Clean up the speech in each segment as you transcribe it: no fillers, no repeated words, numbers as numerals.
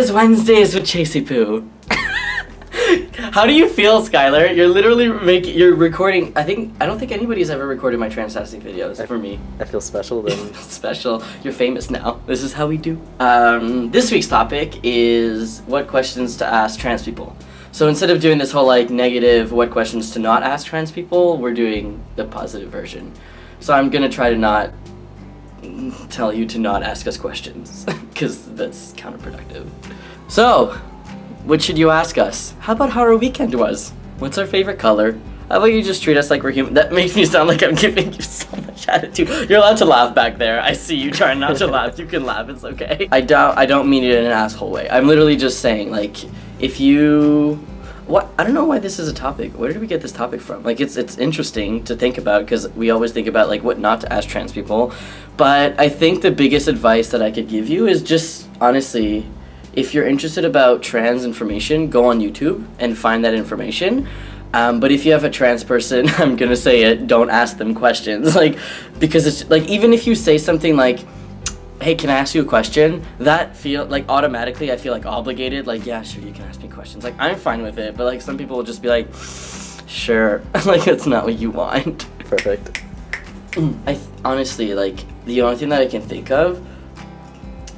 is Wednesdays with Chasey Poo. How do you feel, Skylar? You're literally you're recording. I don't think anybody's ever recorded my Transtastic videos for me. I feel special then. Special. You're famous now. This is how we do. This week's topic is what questions to ask trans people. So instead of doing this whole like negative what questions to not ask trans people, we're doing the positive version. So I'm gonna try to not tell you to not ask us questions because that's counterproductive. So, what should you ask us? How about how our weekend was? What's our favorite color? How about you just treat us like we're human? That makes me sound like I'm giving you so much attitude. You're allowed to laugh back there. I see you trying not to laugh. You can laugh, it's okay. I don't mean it in an asshole way. I'm literally just saying, like, if you... I don't know why this is a topic. Where did we get this topic from? Like, it's interesting to think about because we always think about, like, what not to ask trans people. But I think the biggest advice that I could give you is just, honestly... if you're interested about trans information, go on YouTube and find that information. But if you have a trans person, I'm gonna say it, don't ask them questions. Like, because it's like, even if you say something like, hey, can I ask you a question? That feel like automatically I feel like obligated. Like, yeah, sure, you can ask me questions. Like, I'm fine with it, but like some people will just be like, sure. Like, that's not what you want. Perfect. Honestly, like, the only thing that I can think of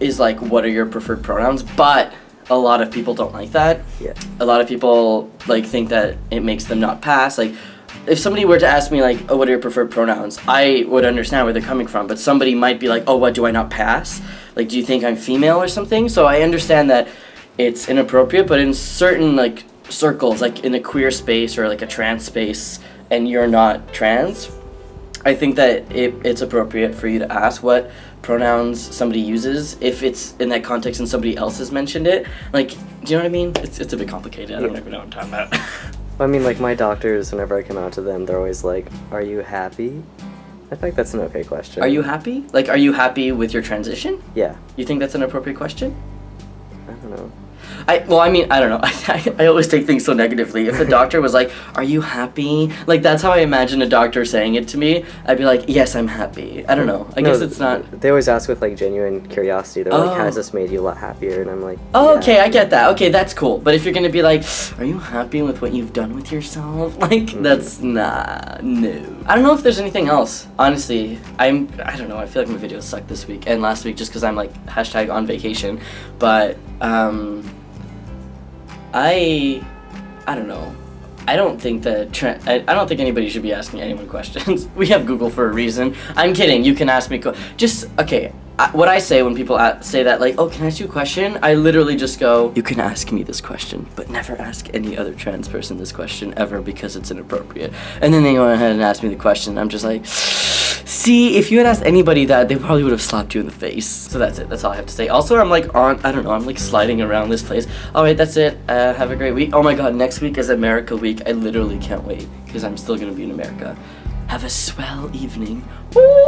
is like, what are your preferred pronouns? But a lot of people don't like that. Yeah. A lot of people like think that it makes them not pass. Like, if somebody were to ask me like, oh, what are your preferred pronouns? I would understand where they're coming from, but somebody might be like, oh, what, do I not pass? Like, do you think I'm female or something? So I understand that it's inappropriate, but in certain like circles, like in a queer space or like a trans space, and you're not trans, I think that it's appropriate for you to ask what pronouns somebody uses if it's in that context and somebody else has mentioned it. Like, do you know what I mean? It's a bit complicated. I don't even know what I'm talking about. I mean, like, my doctors, whenever I come out to them, they're always like, are you happy? I think that's an okay question. Are you happy? Like, are you happy with your transition? Yeah. You think that's an appropriate question? I don't know. Well, I mean, I don't know. I always take things so negatively. If a doctor was like, are you happy? Like, that's how I imagine a doctor saying it to me. I'd be like, yes, I'm happy. I don't know. I guess it's not... They always ask with, like, genuine curiosity. They're like, has this made you a lot happier? And I'm like, oh, yeah. Okay, I get that. Okay, that's cool. But if you're gonna be like, are you happy with what you've done with yourself? Like, that's... nah, no. I don't know if there's anything else. Honestly, I don't know. I feel like my videos sucked this week and last week just because I'm, like, hashtag on vacation. But, I don't know. I don't think that I don't think anybody should be asking anyone questions. We have Google for a reason. I'm kidding. You can ask me okay. What I say when people say that, like, oh, can I ask you a question? I literally just go, you can ask me this question, but never ask any other trans person this question ever because it's inappropriate. And then they go ahead and ask me the question. I'm just like, see, if you had asked anybody that, they probably would have slapped you in the face. So that's it. That's all I have to say. Also, I'm like I don't know, I'm like sliding around this place. All right, that's it. Have a great week. Oh my God, next week is America week. I literally can't wait because I'm still going to be in America. Have a swell evening. Woo!